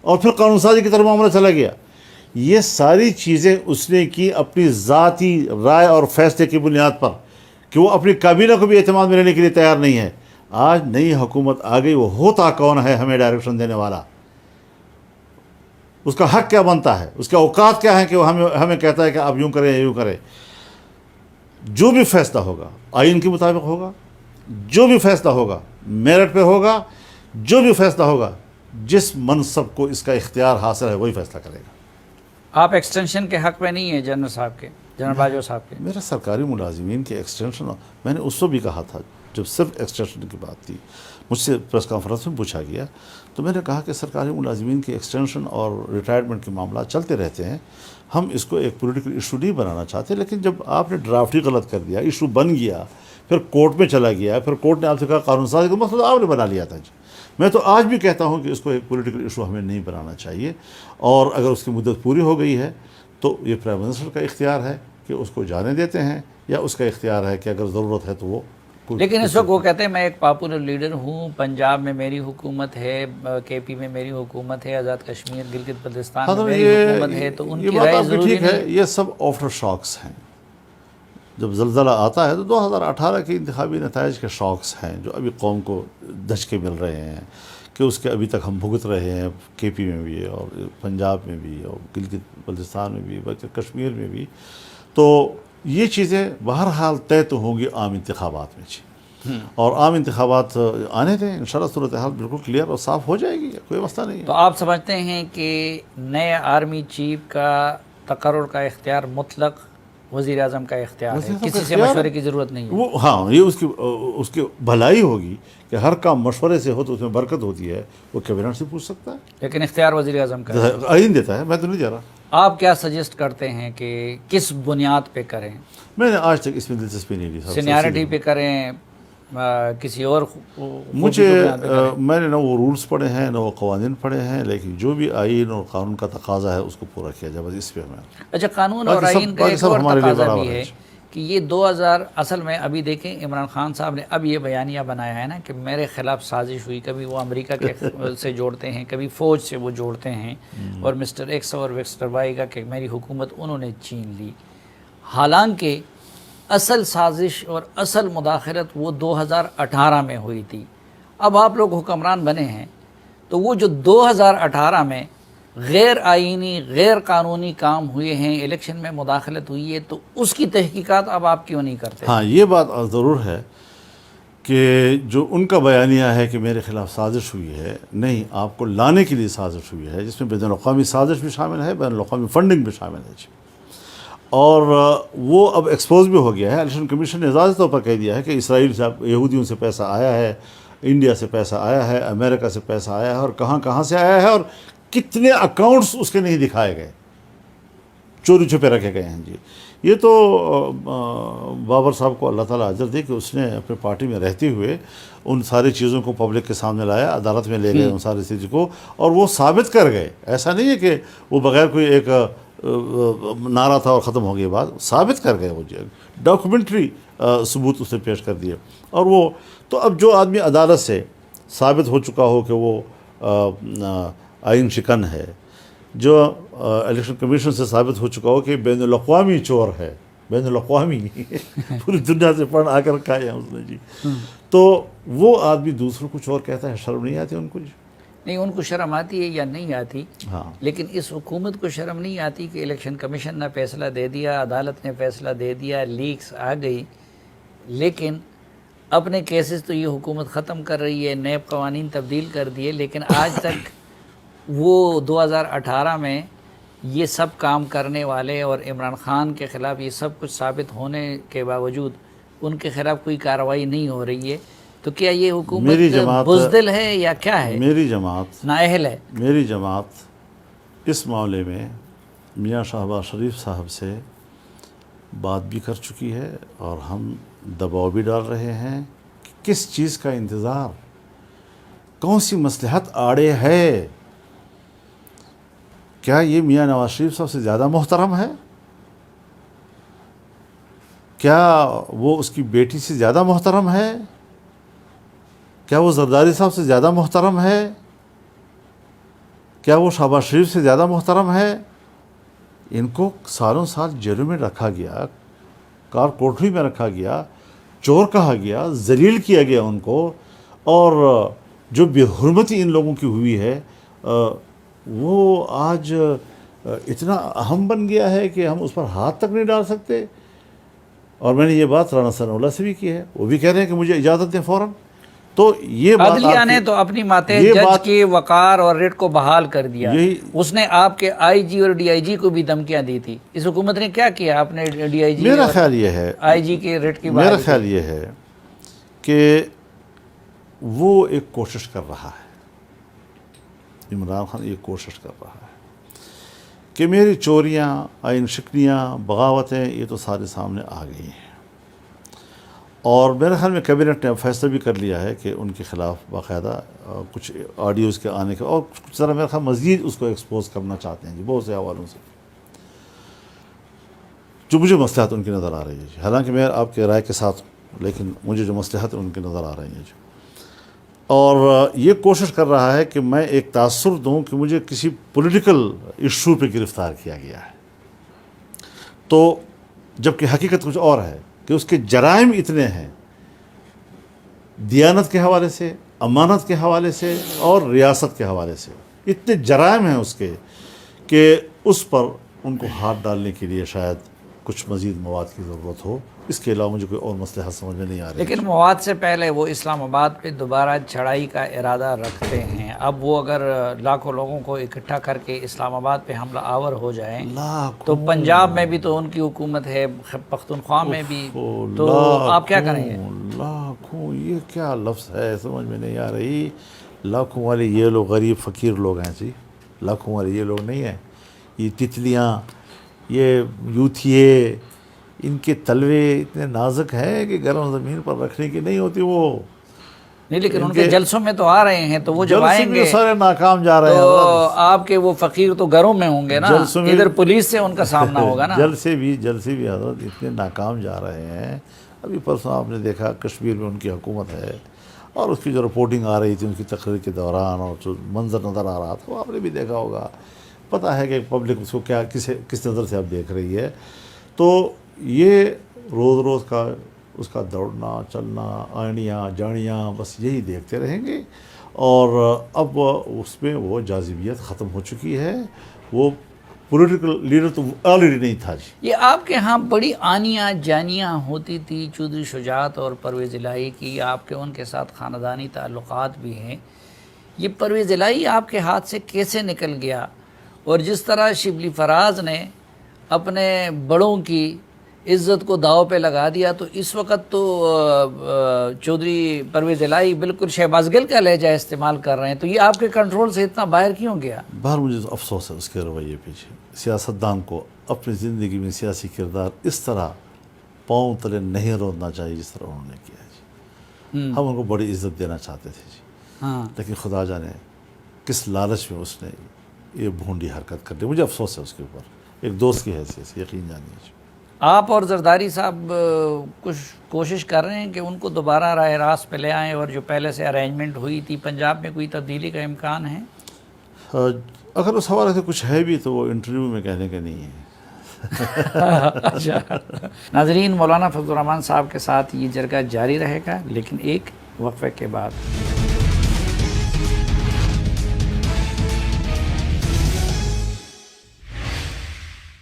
اور پھر قانون سازی کی طرف معاملہ چلا گیا۔ یہ ساری چیزیں اس نے کی اپنی ذاتی رائے اور فیصلے کی بنیاد پر، کہ وہ اپنی کابینہ کو بھی اعتماد میں لینے کے لیے تیار نہیں ہے۔ آج نئی حکومت آ گئی، وہ ہوتا کون ہے ہمیں ڈائریکشن دینے والا؟ اس کا حق کیا بنتا ہے؟ اس کے اوقات کیا ہیں کہ وہ ہمیں کہتا ہے کہ آپ یوں کریں یا یوں کریں؟ جو بھی فیصلہ ہوگا آئین کے مطابق ہوگا، جو بھی فیصلہ ہوگا میرٹ پہ ہوگا، جو بھی فیصلہ ہوگا جس منصب کو اس کا اختیار حاصل ہے وہی فیصلہ کرے گا۔ آپ ایکسٹینشن کے حق میں نہیں ہیں جنرل صاحب کے؟ جنرل باجوہ صاحب کے؟ میرا سرکاری ملازمین کے ایکسٹینشن، میں نے اس وقت بھی کہا تھا جب صرف ایکسٹینشن کی بات تھی، مجھ سے پریس کانفرنس میں پوچھا گیا تو میں نے کہا کہ سرکاری ملازمین کے ایکسٹینشن اور ریٹائرمنٹ کے معاملات چلتے رہتے ہیں، ہم اس کو ایک پولیٹیکل ایشو نہیں بنانا چاہتے، لیکن جب آپ نے ڈرافٹ ہی غلط کر دیا، ایشو بن گیا، پھر کورٹ میں چلا گیا، پھر کورٹ نے آپ سے کہا قانون سازی کا مقصد آپ نے بنا لیا تھا جی۔ میں تو آج بھی کہتا ہوں کہ اس کو ایک پولیٹیکل ایشو ہمیں نہیں بنانا چاہیے، اور اگر اس کی مدت پوری ہو گئی ہے تو یہ پرائم منسٹر کا اختیار ہے کہ اس کو جانے دیتے ہیں، یا اس کا اختیار ہے کہ اگر ضرورت ہے تو وہ لیکن اس وقت وہ کہتے ہیں میں ایک پاپولر لیڈر ہوں، پنجاب میں میری حکومت ہے، کے پی میں میری حکومت ہے، آزاد کشمیر گلگت بلتستان میں میری حکومت ہے، تو ان یہ کی بات رائے آپ کی ضروری ٹھیک ہے، نہیں؟ یہ سب آفٹر شاکس ہیں۔ جب زلزلہ آتا ہے تو 2018 کے انتخابی نتائج کے شاکس ہیں جو ابھی قوم کو دھچ کے مل رہے ہیں، کہ اس کے ابھی تک ہم بھگت رہے ہیں، کے پی میں بھی اور پنجاب میں بھی اور گلگت بلتستان میں بھی بلکہ کشمیر میں بھی۔ تو یہ چیزیں بہرحال طے تو ہوں گی عام انتخابات میں جی، اور عام انتخابات آنے دیں، انشاءاللہ صورتحال بالکل کلیئر اور صاف ہو جائے گی، کوئی مسئلہ نہیں ہے۔ تو آپ سمجھتے ہیں کہ نئے آرمی چیف کا تقرر کا اختیار مطلق وزیر اعظم کا اختیار ہے، وزیر اعظم کا کسی سے اختیار ہے۔ مشورے کی ضرورت نہیں ہے؟ وہ ہاں، یہ اس کی بھلائی ہوگی کہ ہر کام مشورے سے ہو تو اس میں برکت ہوتی ہے، وہ کیبنٹ سے پوچھ سکتا ہے، لیکن اختیار وزیر اعظم کا ہے۔ آئین دیتا ہے، میں تو نہیں جا رہا۔ آپ کیا سجیسٹ کرتے ہیں کہ کس بنیاد پہ کریں؟ میں نے آج تک اس میں دلچسپی نہیں لی صاحب، سینیارٹی پہ کریں، کسی اور مجھے میں نے نہ وہ رولز پڑھے ہیں نہ وہ قوانین پڑھے ہیں، لیکن جو بھی آئین اور قانون کا تقاضا ہے اس کو پورا کیا جائے، بس اس پہ میں۔ اچھا، قانون اور آئین کا ایک اور تقاضا بھی ہے کہ یہ 2000 اصل میں ابھی دیکھیں عمران خان صاحب نے اب یہ بیانیہ بنایا ہے نا کہ میرے خلاف سازش ہوئی، کبھی وہ امریکہ کے سے جوڑتے ہیں، کبھی فوج سے وہ جوڑتے ہیں، اور مسٹر ایکس اور مسٹر وائی کا کہ میری حکومت انہوں نے چھین لی، حالانکہ اصل سازش اور اصل مداخلت وہ 2018 میں ہوئی تھی۔ اب آپ لوگ حکمران بنے ہیں تو وہ جو 2018 میں غیر آئینی غیر قانونی کام ہوئے ہیں، الیکشن میں مداخلت ہوئی ہے، تو اس کی تحقیقات اب آپ کیوں نہیں کرتے؟ ہاں، یہ بات ضرور ہے کہ جو ان کا بیانیہ ہے کہ میرے خلاف سازش ہوئی ہے، نہیں، آپ کو لانے کے لیے سازش ہوئی ہے، جس میں بین الاقوامی سازش بھی شامل ہے، بین الاقوامی فنڈنگ بھی شامل ہے جی، اور وہ اب ایکسپوز بھی ہو گیا ہے۔ الیکشن کمیشن نے واضح طور پر کہہ دیا ہے کہ اسرائیل سے یہودیوں سے پیسہ آیا ہے، انڈیا سے پیسہ آیا ہے، امریکہ سے پیسہ آیا ہے، اور کہاں کہاں سے آیا ہے، اور کتنے اکاؤنٹس اس کے نہیں دکھائے گئے، چوری چھپے رکھے گئے ہیں جی۔ یہ تو بابر صاحب کو اللہ تعالیٰ اجر دے کہ اس نے اپنے پارٹی میں رہتے ہوئے ان ساری چیزوں کو پبلک کے سامنے لایا، عدالت میں لے گئے ان ساری چیزوں کو، اور وہ ثابت کر گئے۔ ایسا نہیں ہے کہ وہ بغیر کوئی ایک نعرہ تھا اور ختم ہو گئی بات، ثابت کر گئے، وہ ڈاکومنٹری ثبوت اس نے پیش کر دیے۔ اور وہ تو اب جو آدمی عدالت سے ثابت ہو چکا ہو کہ وہ آئین شکن ہے، جو الیکشن کمیشن سے ثابت ہو چکا ہو کہ بین الاقوامی چور ہے، بین الاقوامی پوری دنیا سے پڑھ آ کر رکھا ہے اس نے جی، تو وہ آدمی دوسروں کچھ اور کہتا ہے، شرم نہیں آتی ان کو جی؟ نہیں، ان کو شرم آتی ہے یا نہیں آتی، ہاں، لیکن اس حکومت کو شرم نہیں آتی کہ الیکشن کمیشن نے فیصلہ دے دیا، عدالت نے فیصلہ دے دیا، لیکس آ گئی، لیکن اپنے کیسز تو یہ حکومت ختم کر رہی ہے، نیب قوانین تبدیل کر دیے، لیکن آج تک وہ 2018 میں یہ سب کام کرنے والے اور عمران خان کے خلاف یہ سب کچھ ثابت ہونے کے باوجود ان کے خلاف کوئی کارروائی نہیں ہو رہی ہے، تو کیا یہ حکومت بزدل ہے یا کیا ہے؟ میری جماعت نااہل ہے؟ میری جماعت اس معاملے میں میاں شہباز شریف صاحب سے بات بھی کر چکی ہے، اور ہم دباؤ بھی ڈال رہے ہیں کہ کس چیز کا انتظار، کون سی مصلحت آڑے ہے؟ کیا یہ میاں نواز شریف صاحب سے زیادہ محترم ہے؟ کیا وہ اس کی بیٹی سے زیادہ محترم ہے؟ کیا وہ زرداری صاحب سے زیادہ محترم ہے؟ کیا وہ شہباز شریف سے زیادہ محترم ہے؟ ان کو سالوں سال جیلوں میں رکھا گیا، کار کوٹری میں رکھا گیا، چور کہا گیا، ذلیل کیا گیا ان کو، اور جو بے حرمتی ان لوگوں کی ہوئی ہے وہ آج اتنا اہم بن گیا ہے کہ ہم اس پر ہاتھ تک نہیں ڈال سکتے۔ اور میں نے یہ بات رانا ثناء اللہ سے بھی کی ہے، وہ بھی کہہ رہے ہیں کہ مجھے اجازت دیں فوراً، تو یہ بات عدلیہ نے تو اپنی ماتحت جج کی وقار اور ریٹ کو بحال کر دیا. اس نے آپ کے آئی جی اور ڈی آئی جی کو بھی دھمکیاں دی تھی. اس حکومت نے کیا کیا؟ آپ نے ڈی آئی جی میرا خیال یہ ہے آئی جی کے ریٹ کی میرا خیال یہ ہے کہ وہ ایک کوشش کر رہا ہے، عمران خان ایک کوشش کر رہا ہے کہ میری چوریاں، آئین شکنیاں، بغاوتیں یہ تو سارے سامنے آ گئی ہیں، اور میرے خیال میں کیبنٹ نے فیصلہ بھی کر لیا ہے کہ ان کے خلاف باقاعدہ کچھ آڈیوز کے آنے کا، اور کچھ ذرا میرے خیال مزید اس کو ایکسپوز کرنا چاہتے ہیں جی، بہت سے حوالوں سے، جو مجھے مصلحت ان کی نظر آ رہی ہے جی. حالانکہ میں آپ کے رائے کے ساتھ ہوں، لیکن مجھے جو مصلحت ان کی نظر آ رہی ہے جی. اور یہ کوشش کر رہا ہے کہ میں ایک تاثر دوں کہ مجھے کسی پولیٹیکل ایشو پہ گرفتار کیا گیا ہے، تو جبکہ حقیقت کچھ اور ہے کہ اس کے جرائم اتنے ہیں، دیانت کے حوالے سے، امانت کے حوالے سے اور ریاست کے حوالے سے اتنے جرائم ہیں اس کے کہ اس پر ان کو ہاتھ ڈالنے کے لیے شاید کچھ مزید مواد کی ضرورت ہو. اس کے علاوہ مجھے کوئی اور مصلحت سمجھ میں نہیں آ رہی. لیکن مواد سے پہلے وہ اسلام آباد پہ دوبارہ چڑھائی کا ارادہ رکھتے ہیں. اب وہ اگر لاکھوں لوگوں کو اکٹھا کر کے اسلام آباد پہ حملہ آور ہو جائیں تو پنجاب میں بھی تو ان کی حکومت ہے، پختونخوا میں بھی، تو آپ کیا کریں گے؟ لاکھوں، یہ کیا لفظ ہے سمجھ میں نہیں آ رہی. لاکھوں والے یہ لوگ غریب فقیر لوگ ہیں جی، لاکھوں والے یہ لوگ نہیں ہیں. یہ تتلیاں، یہ یوتھیے، ان کے تلوے اتنے نازک ہیں کہ گرم زمین پر رکھنے کی نہیں ہوتی. وہ نہیں، لیکن ان کے جلسوں میں تو آ رحے ہیں، تو وہ جب آئیں گے سارے ناکام جا رہے ہیں. تو آپ کے وہ فقیر تو گھروں میں ہوں گے نا، ادھر پولیس سے ان کا سامنا ہوگا نا. جلسے بھی حضرت اتنے ناکام جا رہے ہیں. ابھی پرسوں آپ نے دیکھا کشمیر میں ان کی حکومت ہے، اور اس کی جو رپورٹنگ آ رہی تھی ان کی تقریر کے دوران، اور جو منظر نظر آ رہا تھا وہ آپ نے بھی دیکھا ہوگا. پتہ ہے کہ پبلک اس کو کس نظر سے اب دیکھ رہی ہے. تو یہ روز روز کا اس کا دوڑنا چلنا، آنیاں جانیاں، بس یہی دیکھتے رہیں گے. اور اب اس میں وہ جاذبیت ختم ہو چکی ہے. وہ پولیٹیکل لیڈر تو آلریڈی نہیں تھا جی. یہ آپ کے ہاں بڑی آنیاں جانیاں ہوتی تھی چودھری شجاعت اور پرویز الہی کی، آپ کے ان کے ساتھ خاندانی تعلقات بھی ہیں. یہ پرویز الہی آپ کے ہاتھ سے کیسے نکل گیا؟ اور جس طرح شبلی فراز نے اپنے بڑوں کی عزت کو داؤ پہ لگا دیا، تو اس وقت تو چودھری پرویز الہی بالکل شہباز گل کا لہجہ استعمال کر رہے ہیں. تو یہ آپ کے کنٹرول سے اتنا باہر کیوں گیا؟ باہر مجھے افسوس ہے اس کے رویے پیچھے. سیاستدان کو اپنی زندگی میں سیاسی کردار اس طرح پاؤں تلے نہیں روندنا چاہیے جس طرح انہوں نے کیا جی. ہم ان کو بڑی عزت دینا چاہتے تھے جی، لیکن خدا جانے کس لالچ میں اس نے یہ بھونڈی حرکت کر دی. مجھے افسوس ہے اس کے اوپر، ایک دوست کی حیثیت سے یقین جانیے جی. آپ اور زرداری صاحب کچھ کوشش کر رہے ہیں کہ ان کو دوبارہ راہ راست پہ لے آئیں، اور جو پہلے سے ارینجمنٹ ہوئی تھی پنجاب میں کوئی تبدیلی کا امکان ہے؟ اگر اس حوالے سے کچھ ہے بھی تو وہ انٹرویو میں کہنے کا نہیں ہے. اچھا ناظرین، مولانا فضل الرحمان صاحب کے ساتھ یہ جرگہ جاری رہے گا، لیکن ایک وقفے کے بعد.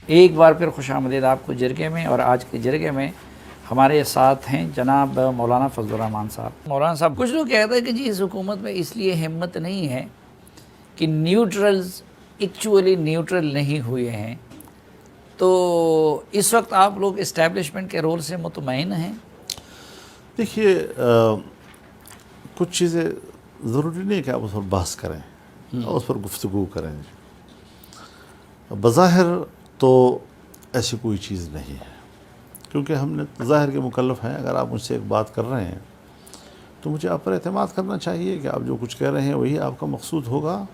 ایک بار پھر خوش آمدید آپ کو جرگے میں. اور آج کے جرگے میں ہمارے ساتھ ہیں جناب مولانا فضل الرحمان صاحب. مولانا صاحب، کچھ لوگ کہتے ہیں کہ جی اس حکومت میں اس لیے ہمت نہیں ہے کہ نیوٹرلز ایکچولی نیوٹرل نہیں ہوئے ہیں، تو اس وقت آپ لوگ اسٹیبلشمنٹ کے رول سے مطمئن ہیں؟ دیکھیے، کچھ چیزیں ضروری نہیں کہ آپ اس پر بحث کریں اور اس پر گفتگو کریں. بظاہر تو ایسی کوئی چیز نہیں ہے، کیونکہ ہم نے ظاہر کے مکلف ہیں. اگر آپ مجھ سے ایک بات کر رہے ہیں تو مجھے آپ پر اعتماد کرنا چاہیے کہ آپ جو کچھ کہہ رہے ہیں وہی آپ کا مقصود ہوگا.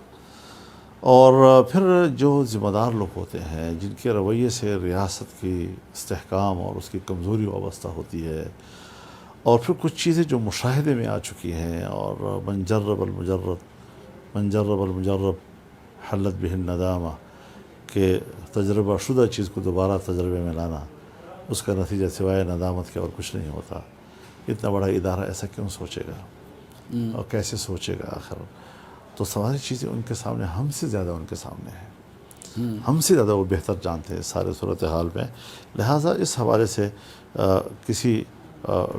اور پھر جو ذمہ دار لوگ ہوتے ہیں جن کے رویے سے ریاست کی استحکام اور اس کی کمزوری وابستہ ہوتی ہے، اور پھر کچھ چیزیں جو مشاہدے میں آ چکی ہیں، اور من جرب المجرب حلت بہ الندامہ، کہ تجربہ شدہ چیز کو دوبارہ تجربے میں لانا، اس کا نتیجہ سوائے ندامت کے اور کچھ نہیں ہوتا. اتنا بڑا ادارہ ایسا کیوں سوچے گا اور کیسے سوچے گا آخر؟ تو ساری چیزیں ان کے سامنے، ہم سے زیادہ ان کے سامنے ہیں، ہم سے زیادہ وہ بہتر جانتے ہیں سارے صورتحال میں. لہٰذا اس حوالے سے کسی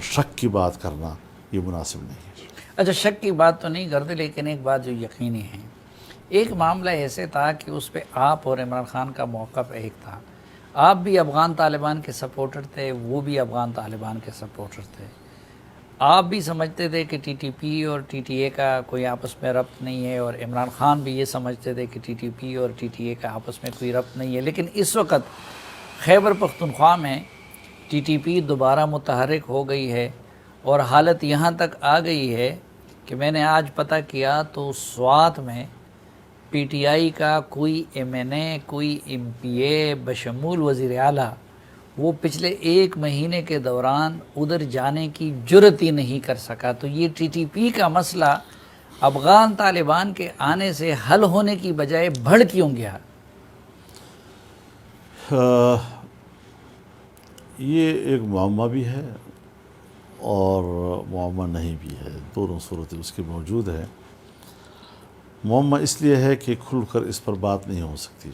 شک کی بات کرنا یہ مناسب نہیں ہے. اچھا شک کی بات تو نہیں کرتے، لیکن ایک بات جو یقینی ہے، ایک معاملہ ایسے تھا کہ اس پہ آپ اور عمران خان کا موقف ایک تھا، آپ بھی افغان طالبان کے سپورٹر تھے، وہ بھی افغان طالبان کے سپورٹر تھے، آپ بھی سمجھتے تھے کہ ٹی ٹی پی اور ٹی ٹی اے کا کوئی آپس میں ربط نہیں ہے، اور عمران خان بھی یہ سمجھتے تھے کہ ٹی ٹی پی اور ٹی ٹی اے کا آپس میں کوئی ربط نہیں ہے، لیکن اس وقت خیبر پختونخوا میں ٹی ٹی پی دوبارہ متحرک ہو گئی ہے، اور حالت یہاں تک آ گئی ہے کہ میں نے آج پتہ کیا تو سوات میں پی ٹی آئی کا کوئی ایم این اے، کوئی ایم پی اے بشمول وزیر اعلیٰ، وہ پچھلے 1 مہینے کے دوران ادھر جانے کی جرت ہی نہیں کر سکا۔ تو یہ ٹی ٹی پی کا مسئلہ افغان طالبان کے آنے سے حل ہونے کی بجائے بڑھ کیوں گیا؟ یہ ایک معمہ بھی ہے اور معمہ نہیں بھی ہے، دونوں صورتیں اس کی موجود ہے۔ معمہ اس لیے ہے کہ کھل کر اس پر بات نہیں ہو سکتی،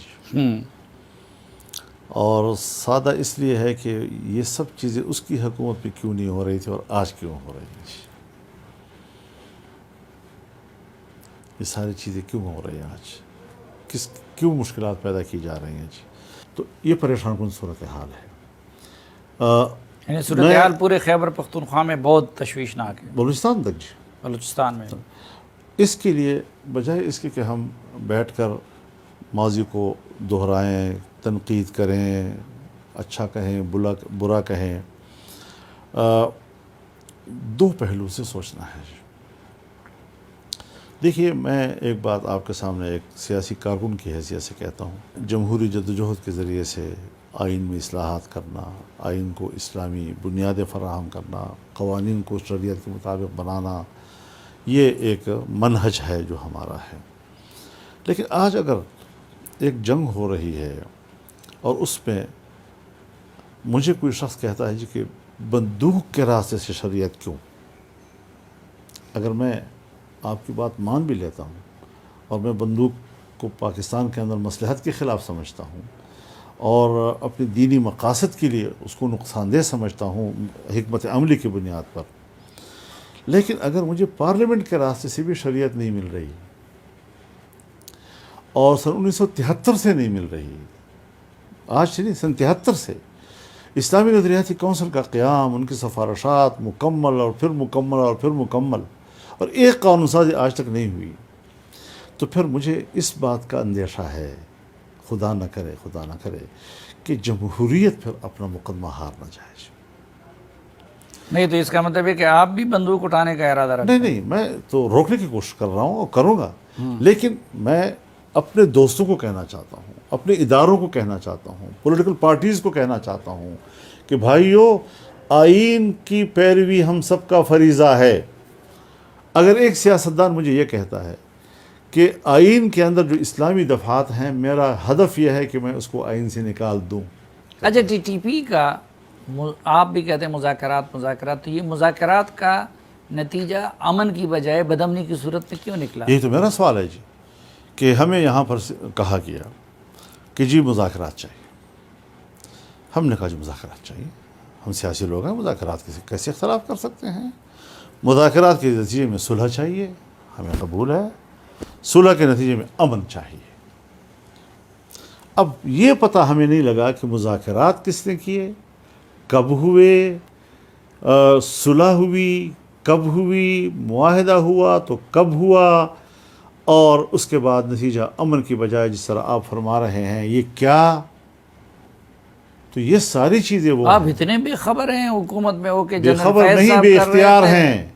اور سادہ اس لیے ہے کہ یہ سب چیزیں اس کی حکومت میں کیوں نہیں ہو رہی تھی اور آج کیوں ہو رہی ہیں، یہ ساری چیزیں کیوں ہو رہی ہیں آج، کیوں مشکلات پیدا کی جا رہی ہیں جی، تو یہ پریشان کن صورتحال ہے۔ یعنی صورتحال پورے خیبر پختونخوا میں بہت تشویشناک ہے، بلوچستان تک جی، بلوچستان میں۔ اس کے لیے بجائے اس کے کہ ہم بیٹھ کر ماضی کو دہرائیں، تنقید کریں، اچھا کہیں برا کہیں، 2 پہلو سے سوچنا ہے۔ دیکھیے میں ایک بات آپ کے سامنے ایک سیاسی کارکن کی حیثیت سے کہتا ہوں، جمہوری جدوجہد کے ذریعے سے آئین میں اصلاحات کرنا، آئین کو اسلامی بنیادیں فراہم کرنا، قوانین کو شریعت کے مطابق بنانا، یہ ایک منہج ہے جو ہمارا ہے۔ لیکن آج اگر ایک جنگ ہو رہی ہے اور اس میں مجھے کوئی شخص کہتا ہے جی کہ بندوق کے راستے سے شریعت کیوں، اگر میں آپ کی بات مان بھی لیتا ہوں اور میں بندوق کو پاکستان کے اندر مصلحت کے خلاف سمجھتا ہوں اور اپنی دینی مقاصد کے لیے اس کو نقصان دہ سمجھتا ہوں حکمت عملی کی بنیاد پر، لیکن اگر مجھے پارلیمنٹ کے راستے سے بھی شریعت نہیں مل رہی اور سن 1973 سے نہیں مل رہی، آج سے نہیں، سن 73 سے اسلامی نظریاتی کونسل کا قیام، ان کی سفارشات مکمل اور پھر مکمل اور پھر مکمل، اور ایک قانون سازی آج تک نہیں ہوئی، تو پھر مجھے اس بات کا اندیشہ ہے، خدا نہ کرے کہ جمہوریت پھر اپنا مقدمہ ہار نہ جائے۔ نہیں تو اس کا مطلب ہے کہ آپ بھی بندوق اٹھانے کا ارادہ رکھتے ہیں؟ نہیں، میں تو روکنے کی کوشش کر رہا ہوں اور کروں گا، لیکن میں اپنے دوستوں کو کہنا چاہتا ہوں، اپنے اداروں کو کہنا چاہتا ہوں، پولیٹیکل پارٹیز کو کہنا چاہتا ہوں کہ بھائیو، آئین کی پیروی ہم سب کا فریضہ ہے۔ اگر ایک سیاستدان مجھے یہ کہتا ہے کہ آئین کے اندر جو اسلامی دفعات ہیں، میرا ہدف یہ ہے کہ میں اس کو آئین سے نکال دوں۔ اچھا ٹی ٹی پی کا آپ بھی کہتے ہیں مذاکرات، تو یہ مذاکرات کا نتیجہ امن کی بجائے بدامنی کی صورت میں کیوں نکلا؟ یہی تو میرا سوال ہے جی، کہ ہمیں یہاں پر کہا گیا کہ جی مذاکرات چاہیے، ہم نے کہا جی مذاکرات چاہیے، ہم سیاسی لوگ ہیں، مذاکرات کیسے اختلاف کر سکتے ہیں، مذاکرات کے نتیجے میں صلح چاہیے، ہمیں قبول ہے، صلح کے نتیجے میں امن چاہیے۔ اب یہ پتہ ہمیں نہیں لگا کہ مذاکرات کس نے کیے، کب ہوئے، صلح ہوئی کب ہوئی، معاہدہ ہوا تو کب ہوا، اور اس کے بعد نتیجہ امن کی بجائے جس طرح آپ فرما رہے ہیں یہ کیا؟ تو یہ ساری چیزیں وہ آپ اتنے بے خبر ہیں حکومت میں ہو کہ بے خبر نہیں، بے اختیار ہیں،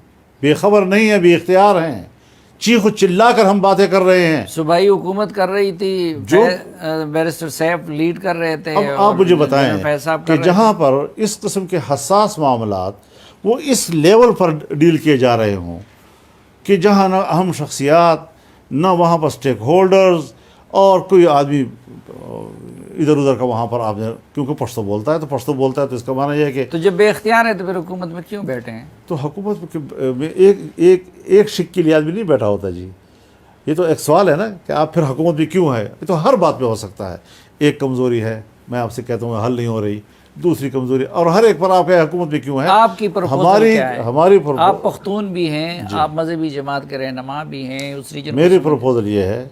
بے خبر نہیں ہے، بے اختیار ہیں، چیخ و چلا کر ہم باتیں کر رہے ہیں۔ صوبائی حکومت کر رہی تھی، بیرسٹر سیف لیڈ کر رہے تھے، اب آپ مجھے بتائیں کہ جہاں پر اس قسم کے حساس معاملات وہ اس لیول پر ڈیل کیے جا رہے ہوں کہ جہاں نہ اہم شخصیات، نہ وہاں پر سٹیک ہولڈرز، اور کوئی آدمی ادھر ادھر کا وہاں پر، آپ نے کیونکہ پشتو بولتا ہے تو اس کا معنی یہ ہے کہ تو جب بے اختیار ہے تو پھر حکومت میں کیوں بیٹھے ہیں؟ تو حکومت میں ایک شک کے لیے آدمی نہیں بیٹھا ہوتا جی، یہ تو ایک سوال ہے نا کہ آپ پھر حکومت بھی کیوں ہے، یہ تو ہر بات پہ ہو سکتا ہے۔ ایک کمزوری ہے، میں آپ سے کہتا ہوں حل نہیں ہو رہی، دوسری کمزوری، اور ہر ایک پر آپ حکومت میں کیوں ہے؟ آپ کی پروپوزل کیا ہے؟ ہماری آپ پختون بھی ہیں، آپ مذہبی جماعت کے رہنما بھی ہیں اس ریجن. میری پروپوزل یہ ہے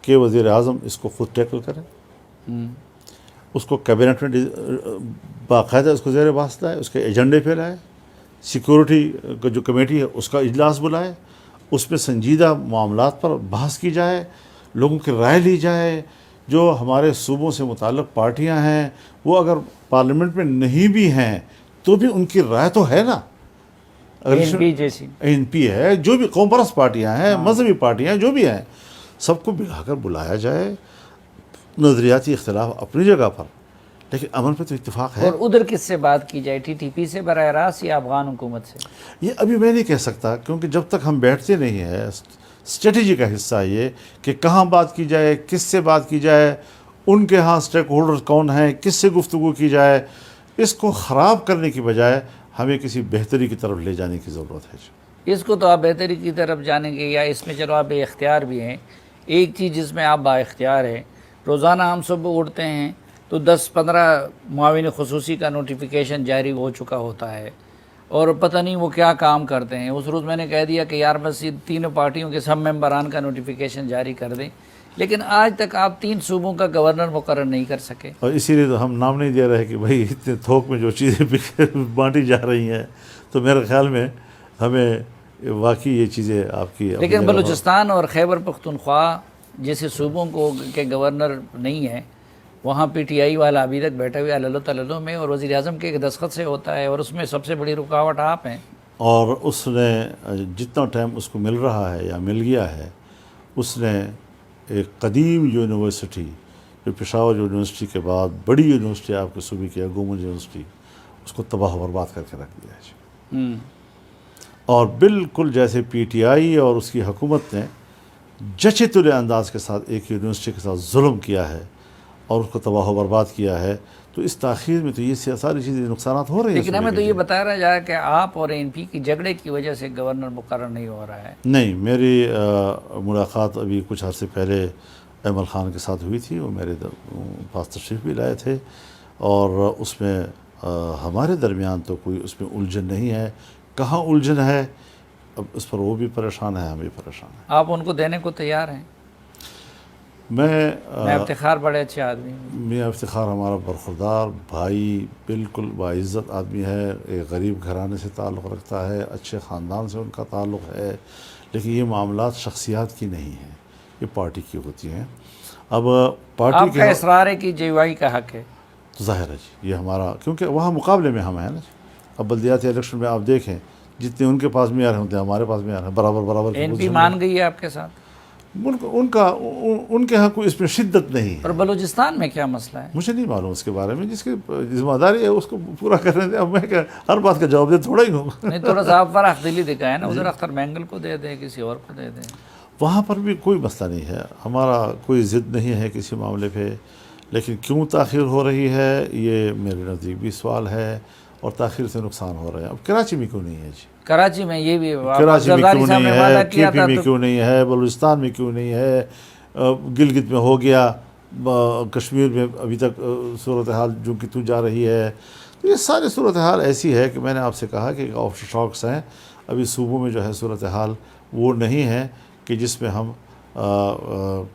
کہ وزیر اعظم اس کو خود ٹیکل کریں، اس کو کیبنٹ میں باقاعدہ اس کو زیر بحث لائے، اس کے ایجنڈے پہ لائے، سیکورٹی کا جو کمیٹی ہے اس کا اجلاس بلائے، اس میں سنجیدہ معاملات پر بحث کی جائے، لوگوں کی رائے لی جائے. جو ہمارے صوبوں سے متعلق پارٹیاں ہیں وہ اگر پارلیمنٹ میں نہیں بھی ہیں تو بھی ان کی رائے تو ہے نا. جیسی این پی ہے، جو بھی قوم پرست پارٹیاں ہیں، مذہبی پارٹیاں جو بھی ہیں، سب کو ملا کر بلایا جائے. نظریاتی اختلاف اپنی جگہ پر، لیکن امن پہ تو اتفاق ہے. اور ادھر کس سے بات کی جائے؟ ٹی ٹی پی سے براہ راست یا افغان حکومت سے؟ یہ ابھی میں نہیں کہہ سکتا، کیونکہ جب تک ہم بیٹھتے نہیں ہیں. اسٹریٹجی کا حصہ یہ کہ کہاں بات کی جائے، کس سے بات کی جائے، ان کے ہاں سٹیک ہولڈرز کون ہیں، کس سے گفتگو کی جائے. اس کو خراب کرنے کی بجائے ہمیں کسی بہتری کی طرف لے جانے کی ضرورت ہے. اس کو تو آپ بہتری کی طرف جانیں گے، یا اس میں چلو آپ بے اختیار بھی ہیں. ایک چیز جس میں آپ با اختیار ہیں، روزانہ ہم صبح اٹھتے ہیں تو 10-15 معاون خصوصی کا نوٹیفیکیشن جاری ہو چکا ہوتا ہے، اور پتہ نہیں وہ کیا کام کرتے ہیں. اس روز میں نے کہہ دیا کہ یار بس یہ تینوں پارٹیوں کے سب ممبران کا نوٹیفیکیشن جاری کر دیں، لیکن آج تک آپ 3 صوبوں کا گورنر مقرر نہیں کر سکے. اور اسی لیے تو ہم نام نہیں دے رہے کہ بھائی اتنے تھوک میں جو چیزیں بانٹی جا رہی ہیں. تو میرے خیال میں ہمیں واقعی یہ چیزیں آپ کی لیکن بلوچستان اور خیبر پختونخوا جیسے صوبوں کو کے گورنر نہیں ہیں، وہاں پی ٹی آئی والا ابھی تک بیٹھے ہوئے علل تللوں میں، اور وزیر اعظم کے ایک دستخط سے ہوتا ہے، اور اس میں سب سے بڑی رکاوٹ آپ ہیں. اور اس نے جتنا ٹائم اس کو مل رہا ہے یا مل گیا ہے، اس نے ایک قدیم یونیورسٹی جو پشاور یونیورسٹی کے بعد بڑی یونیورسٹی آپ کے صوبے کی گومن یونیورسٹی، اس کو تباہ و برباد کر کے رکھ دیا ہے. اور بالکل جیسے پی ٹی آئی اور اس کی حکومت نے جچے تلے انداز کے ساتھ ایک یونیورسٹی کے ساتھ ظلم کیا ہے اور اس کو تباہ و برباد کیا ہے، تو اس تاخیر میں تو یہ ساری چیزیں نقصانات ہو رہے ہیں. لیکن ہمیں تو یہ بتایا رہا جائے کہ آپ اور این پی کی جھگڑے کی وجہ سے گورنر مقرر نہیں ہو رہا ہے. نہیں، میری ملاقات ابھی کچھ عرصے پہلے ایمل خان کے ساتھ ہوئی تھی، وہ میرے پاس تشریف بھی لائے تھے، اور اس میں ہمارے درمیان تو کوئی اس میں الجھن نہیں ہے. کہاں الجھن ہے اب اس پر وہ بھی پریشان ہے، ہم بھی پریشان ہیں. آپ ان کو دینے کو تیار ہیں؟ میں افتخار بڑے اچھے آدمی ہیں. میاں افتخار ہمارا برخوردار بھائی، بالکل باعزت آدمی ہے، ایک غریب گھرانے سے تعلق رکھتا ہے، اچھے خاندان سے ان کا تعلق ہے، لیکن یہ معاملات شخصیات کی نہیں ہیں، یہ پارٹی کی ہوتی ہیں. اب پارٹی آپ کا اصرار ہے کہ جے یو آئی کا حق ہے، تو ظاہر ہے جی یہ ہمارا، کیونکہ وہاں مقابلے میں ہم ہیں نا. اب بلدیاتی الیکشن میں آپ دیکھیں جتنے ان کے پاس معیار ہوتے ہیں ہمارے پاس معیار ہیں، برابر این پی مان گئی ہے آپ کے ساتھ. ان کے ہاں کوئی اس میں شدت نہیں ہے. اور بلوچستان میں کیا مسئلہ ہے؟ مجھے نہیں معلوم اس کے بارے میں، جس کی ذمہ داری ہے اس کو پورا کرنے دیں. اب میں کہ ہر بات کا جواب دے تھوڑا ہی ہوں. نہیں، تھوڑا سا آپ فراخ دلی دکھائیں نا، ادھر اختر مینگل کو دے دیں، کسی اور کو دے دیں. وہاں پر بھی کوئی مسئلہ نہیں ہے، ہمارا کوئی ضد نہیں ہے کسی معاملے پہ، لیکن کیوں تاخیر ہو رہی ہے یہ میرے نزدیک بھی سوال ہے، اور تاخیر سے نقصان ہو رہے ہیں. اب کراچی میں کیوں نہیں ہے جی؟ کراچی میں یہ بھی کراچی میں کیوں نہیں ہے، کے پی میں تو کیوں نہیں ہے، بلوچستان میں کیوں نہیں ہے، گلگت میں ہو گیا، کشمیر میں ابھی تک صورتحال جو کہ تو جا رہی ہے. تو یہ ساری صورتحال ایسی ہے کہ میں نے آپ سے کہا کہ آفٹر شاکس ہیں. ابھی صوبوں میں جو ہے صورتحال وہ نہیں ہے کہ جس میں ہم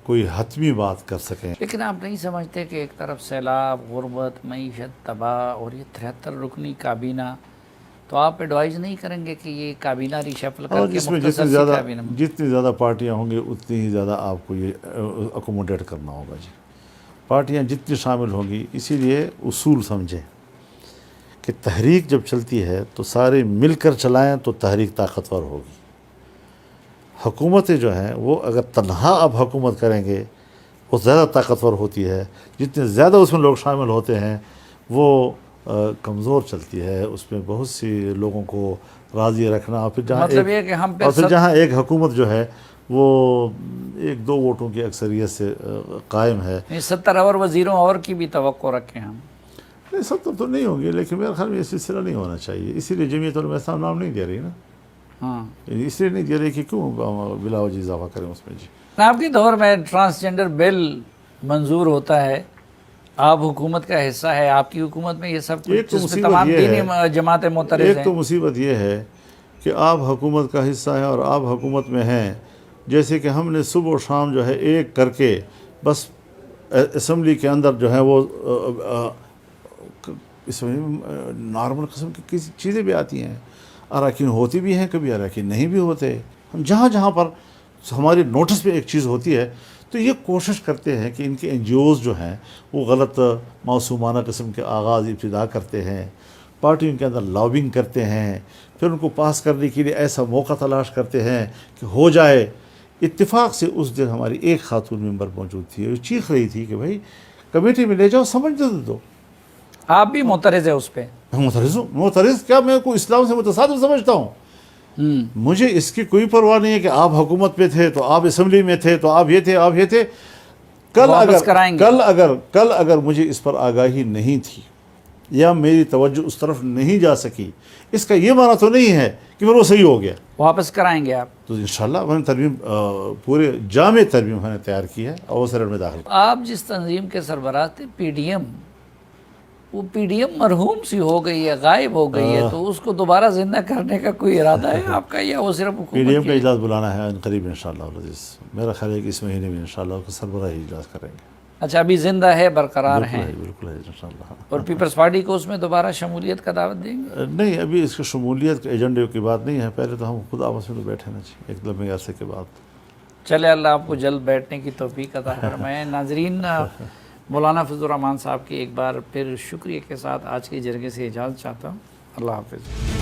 کوئی حتمی بات کر سکیں. لیکن آپ نہیں سمجھتے کہ ایک طرف سیلاب، غربت، معیشت تباہ، اور یہ 73 رکنی کابینہ، تو آپ ایڈوائز نہیں کریں گے کہ یہ کابینہ ریشفل کر کے مختصر سی کابینہ میں؟ جتنی زیادہ پارٹیاں ہوں گی اتنی ہی زیادہ آپ کو یہ اکوموڈیٹ کرنا ہوگا جی. پارٹیاں جتنی شامل ہوں گی، اسی لیے اصول سمجھیں کہ تحریک جب چلتی ہے تو سارے مل کر چلائیں تو تحریک طاقتور ہوگی. حکومتیں جو ہیں وہ اگر تنہا اب حکومت کریں گے وہ زیادہ طاقتور ہوتی ہے. جتنے زیادہ اس میں لوگ شامل ہوتے ہیں وہ کمزور چلتی ہے. اس میں بہت سی لوگوں کو راضی رکھنا، پھر جہاں مطلب یہ کہ ہم اور پھر جہاں ایک حکومت جو ہے وہ 1-2 ووٹوں کی اکثریت سے قائم ہے. 70 اور وزیروں اور کی بھی توقع رکھیں ہم. نہیں 70 تو نہیں ہوں گے، لیکن میرے خیال میں یہ سلسلہ نہیں ہونا چاہیے. اسی لیے جمعیت علماء اسلام نام نہیں دے رہی نا. ہاں، اس لیے نہیں دے رہی کہ کیوں بلا وجہ اضافہ کریں اس میں جی. آپ کے دور میں ٹرانسجنڈر بل منظور ہوتا ہے آپ حکومت کا حصہ ہے، آپ کی حکومت میں یہ سب ایک کچھ تو جس پہ مصیبت تمام یہ دینی ہے، جماعتیں معترض ایک ہیں. تو مصیبت یہ ہے کہ آپ حکومت کا حصہ ہیں اور آپ حکومت میں ہیں، جیسے کہ ہم نے صبح و شام جو ہے ایک کر کے بس اسمبلی کے اندر جو ہے وہ اس میں نارمل قسم کی کسی چیزیں بھی آتی ہیں، اراکین ہوتی بھی ہیں، کبھی اراکین نہیں بھی ہوتے. ہم جہاں جہاں پر ہمارے نوٹس پہ ایک چیز ہوتی ہے تو یہ کوشش کرتے ہیں کہ ان کے این جی اوز جو ہیں وہ غلط معصومانہ قسم کے آغاز ابتدا کرتے ہیں، پارٹیوں کے اندر لابنگ کرتے ہیں، پھر ان کو پاس کرنے کے لیے ایسا موقع تلاش کرتے ہیں کہ ہو جائے. اتفاق سے اس دن ہماری ایک خاتون ممبر موجود تھی، وہ چیخ رہی تھی کہ بھائی کمیٹی میں لے جاؤ، سمجھ دو. آپ بھی معترض ہیں اس پہ؟ میں معترض ہوں. معترض کیا، میں کوئی اسلام سے متصادم سمجھتا ہوں. مجھے اس کی کوئی پرواہ نہیں ہے کہ آپ حکومت میں تھے تو آپ اسمبلی میں تھے تو آپ یہ تھے، آپ یہ تھے. واپس کرائیں گے. کل اگر مجھے اس پر آگاہی نہیں تھی یا میری توجہ اس طرف نہیں جا سکی، اس کا یہ معنی تو نہیں ہے کہ پھر وہ صحیح ہو گیا. واپس کرائیں گے آپ؟ تو انشاءاللہ میں نے ترمیم پورے جامع ترمیم میں نے تیار کی ہے اور وہ سرٹ میں داخل. آپ جس تنظیم کے سربراہ تھے پی ڈی ایم، وہ پی ڈی ایم مرحوم سی ہو گئی ہے، غائب ہو گئی ہے، تو اس کو دوبارہ زندہ کرنے کا کوئی ارادہ ہے آپ کا یا وہ صرف پی حکومت ڈی ایم کا کی؟ اجلاس بلانا ہے ان قریب انشاءاللہ العزیز. میرا خیال ہے کہ اس مہینے میں انشاءاللہ اس کا سربراہی اجلاس کریں گے. اچھا، ابھی زندہ ہے، برقرار ہیں، بالکل ہے انشاءاللہ. اور پیپلز پارٹی کو اس میں دوبارہ شمولیت کا دعوت دیں گے؟ نہیں، ابھی اس کی شمولیت کے ایجنڈے کی بات نہیں ہے، پہلے تو ہم خود آپس میں تو بیٹھے نا چاہیے ایک لمبے عرصے کے بعد. چلے اللہ آپ کو جلد بیٹھنے کی توفیق عطا فرمائے. ناظرین، مولانا فضل الرحمان صاحب کی ایک بار پھر شکریہ کے ساتھ آج کے جرگے سے اجازت چاہتا ہوں. اللہ حافظ.